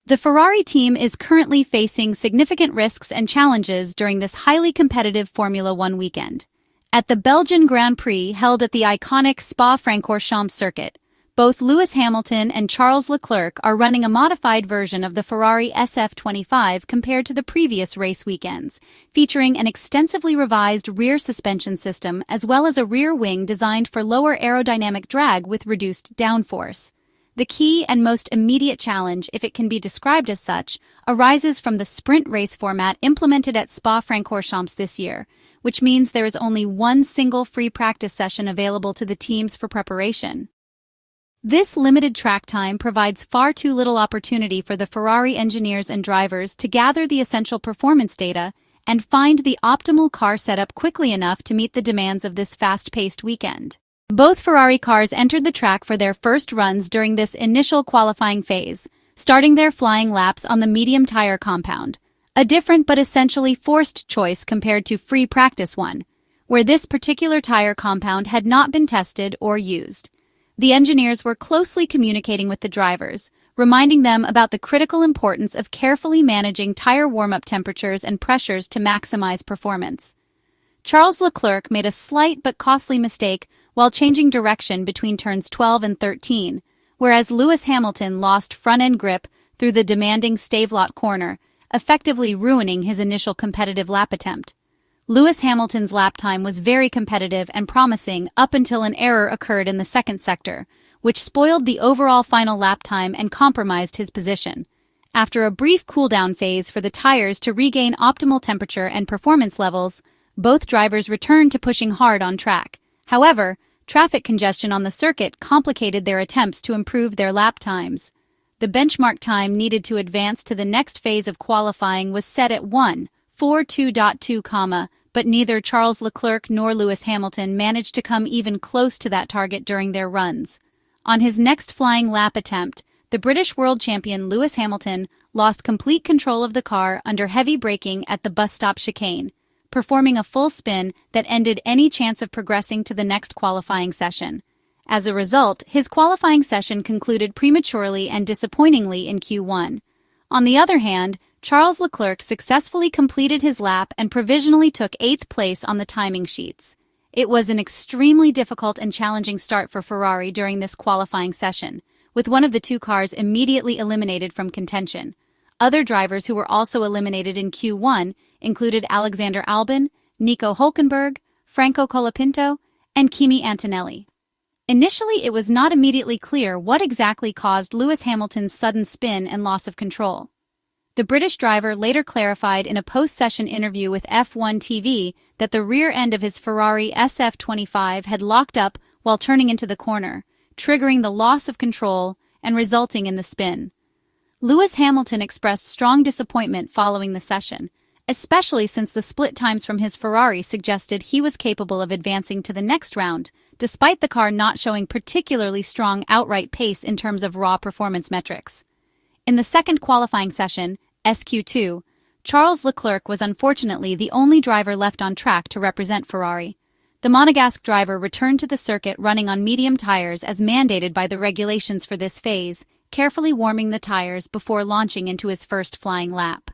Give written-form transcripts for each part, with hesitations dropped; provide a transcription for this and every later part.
The Ferrari team is currently facing significant risks and challenges during this highly competitive Formula One weekend. At the Belgian Grand Prix held at the iconic Spa-Francorchamps circuit, both Lewis Hamilton and Charles Leclerc are running a modified version of the Ferrari SF-25 compared to the previous race weekends, featuring an extensively revised rear suspension system as well as a rear wing designed for lower aerodynamic drag with reduced downforce. The key and most immediate challenge, if it can be described as such, arises from the sprint race format implemented at Spa-Francorchamps this year, which means there is only one single free practice session available to the teams for preparation. This limited track time provides far too little opportunity for the Ferrari engineers and drivers to gather the essential performance data and find the optimal car setup quickly enough to meet the demands of this fast-paced weekend. Both Ferrari cars entered the track for their first runs during this initial qualifying phase, starting their flying laps on the medium tire compound, a different but essentially forced choice compared to free practice one, where this particular tire compound had not been tested or used. The engineers were closely communicating with the drivers, reminding them about the critical importance of carefully managing tire warm-up temperatures and pressures to maximize performance. Charles Leclerc made a slight but costly mistake while changing direction between turns 12 and 13, whereas Lewis Hamilton lost front-end grip through the demanding Stavelot corner, effectively ruining his initial competitive lap attempt. Lewis Hamilton's lap time was very competitive and promising up until an error occurred in the second sector, which spoiled the overall final lap time and compromised his position. After a brief cool-down phase for the tires to regain optimal temperature and performance levels, both drivers returned to pushing hard on track. However, traffic congestion on the circuit complicated their attempts to improve their lap times. The benchmark time needed to advance to the next phase of qualifying was set at 1:42.2, but neither Charles Leclerc nor Lewis Hamilton managed to come even close to that target during their runs. On his next flying lap attempt, the British world champion Lewis Hamilton lost complete control of the car under heavy braking at the bus stop chicane, performing a full spin that ended any chance of progressing to the next qualifying session. As a result, his qualifying session concluded prematurely and disappointingly in Q1. On the other hand, Charles Leclerc successfully completed his lap and provisionally took 8th place on the timing sheets. It was an extremely difficult and challenging start for Ferrari during this qualifying session, with one of the two cars immediately eliminated from contention. Other drivers who were also eliminated in Q1 included Alexander Albon, Nico Hülkenberg, Franco Colapinto, and Kimi Antonelli. Initially, it was not immediately clear what exactly caused Lewis Hamilton's sudden spin and loss of control. The British driver later clarified in a post-session interview with F1 TV that the rear end of his Ferrari SF-25 had locked up while turning into the corner, triggering the loss of control and resulting in the spin. Lewis Hamilton expressed strong disappointment following the session, especially since the split times from his Ferrari suggested he was capable of advancing to the next round, despite the car not showing particularly strong outright pace in terms of raw performance metrics. In the second qualifying session, SQ2, Charles Leclerc was unfortunately the only driver left on track to represent Ferrari. The Monegasque driver returned to the circuit running on medium tires as mandated by the regulations for this phase, carefully warming the tires before launching into his first flying lap.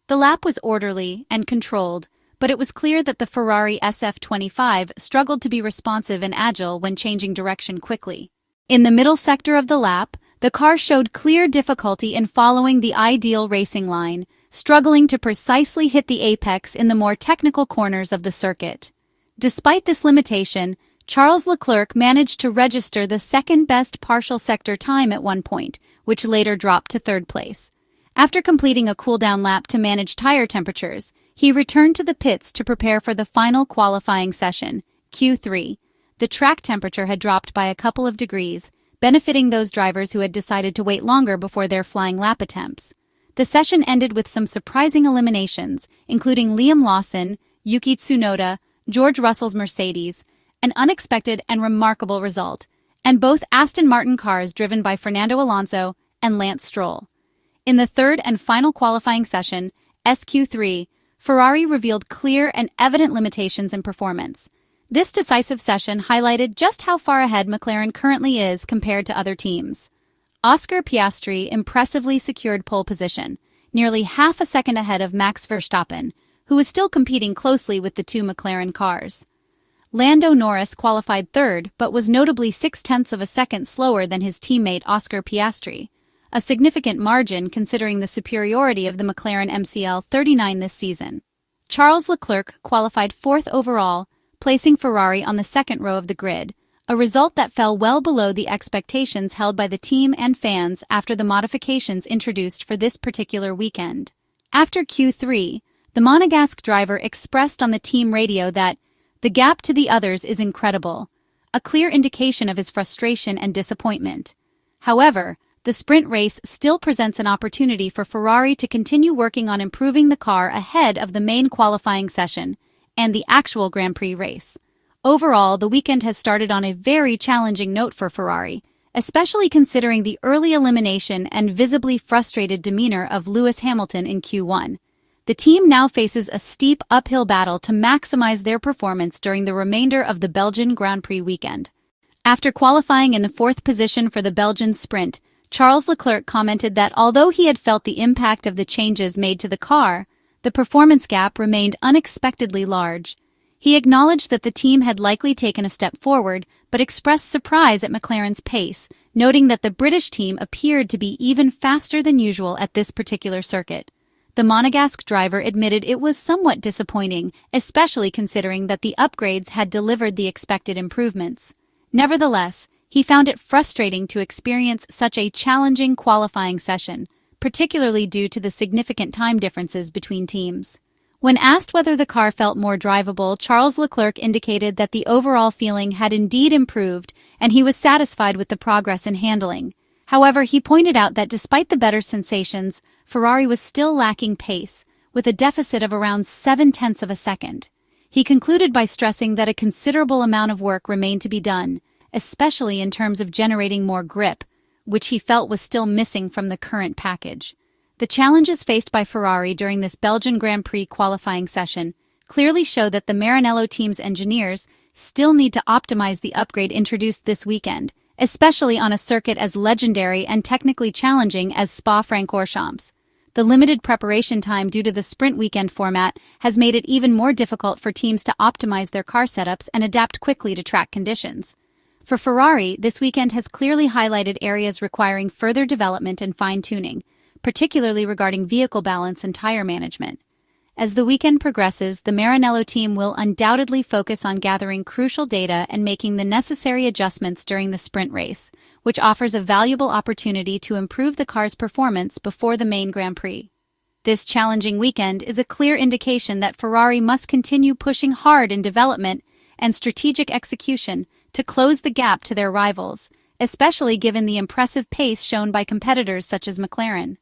The lap was orderly and controlled, but it was clear that the Ferrari SF-25 struggled to be responsive and agile when changing direction quickly. In the middle sector of the lap, the car showed clear difficulty in following the ideal racing line, struggling to precisely hit the apex in the more technical corners of the circuit. Despite this limitation, Charles Leclerc managed to register the second-best partial sector time at one point, which later dropped to third place. After completing a cool-down lap to manage tire temperatures, he returned to the pits to prepare for the final qualifying session, Q3. The track temperature had dropped by a couple of degrees, benefiting those drivers who had decided to wait longer before their flying lap attempts. The session ended with some surprising eliminations, including Liam Lawson, Yuki Tsunoda, George Russell's Mercedes, an unexpected and remarkable result, and both Aston Martin cars driven by Fernando Alonso and Lance Stroll. In the third and final qualifying session, SQ3, Ferrari revealed clear and evident limitations in performance. This decisive session highlighted just how far ahead McLaren currently is compared to other teams. Oscar Piastri impressively secured pole position, nearly half a second ahead of Max Verstappen, who was still competing closely with the two McLaren cars. Lando Norris qualified third but was notably 0.6 of a second slower than his teammate Oscar Piastri, a significant margin considering the superiority of the McLaren MCL39 this season. Charles Leclerc qualified fourth overall, placing Ferrari on the second row of the grid, a result that fell well below the expectations held by the team and fans after the modifications introduced for this particular weekend. After Q3, the Monegasque driver expressed on the team radio that the gap to the others is incredible, a clear indication of his frustration and disappointment. However, the sprint race still presents an opportunity for Ferrari to continue working on improving the car ahead of the main qualifying session and the actual Grand Prix race. Overall, the weekend has started on a very challenging note for Ferrari, especially considering the early elimination and visibly frustrated demeanor of Lewis Hamilton in Q1. The team now faces a steep uphill battle to maximize their performance during the remainder of the Belgian Grand Prix weekend. After qualifying in the fourth position for the Belgian sprint, Charles Leclerc commented that although he had felt the impact of the changes made to the car, the performance gap remained unexpectedly large. He acknowledged that the team had likely taken a step forward, but expressed surprise at McLaren's pace, noting that the British team appeared to be even faster than usual at this particular circuit. The Monegasque driver admitted it was somewhat disappointing, especially considering that the upgrades had delivered the expected improvements. Nevertheless, he found it frustrating to experience such a challenging qualifying session, particularly due to the significant time differences between teams. When asked whether the car felt more drivable, Charles Leclerc indicated that the overall feeling had indeed improved and he was satisfied with the progress in handling. However, he pointed out that despite the better sensations, Ferrari was still lacking pace, with a deficit of around 0.7 of a second. He concluded by stressing that a considerable amount of work remained to be done, especially in terms of generating more grip, which he felt was still missing from the current package. The challenges faced by Ferrari during this Belgian Grand Prix qualifying session clearly show that the Maranello team's engineers still need to optimize the upgrade introduced this weekend, especially on a circuit as legendary and technically challenging as Spa-Francorchamps. The limited preparation time due to the sprint weekend format has made it even more difficult for teams to optimize their car setups and adapt quickly to track conditions. For Ferrari, this weekend has clearly highlighted areas requiring further development and fine-tuning, particularly regarding vehicle balance and tire management. As the weekend progresses, the Maranello team will undoubtedly focus on gathering crucial data and making the necessary adjustments during the sprint race, which offers a valuable opportunity to improve the car's performance before the main Grand Prix. This challenging weekend is a clear indication that Ferrari must continue pushing hard in development and strategic execution to close the gap to their rivals, especially given the impressive pace shown by competitors such as McLaren.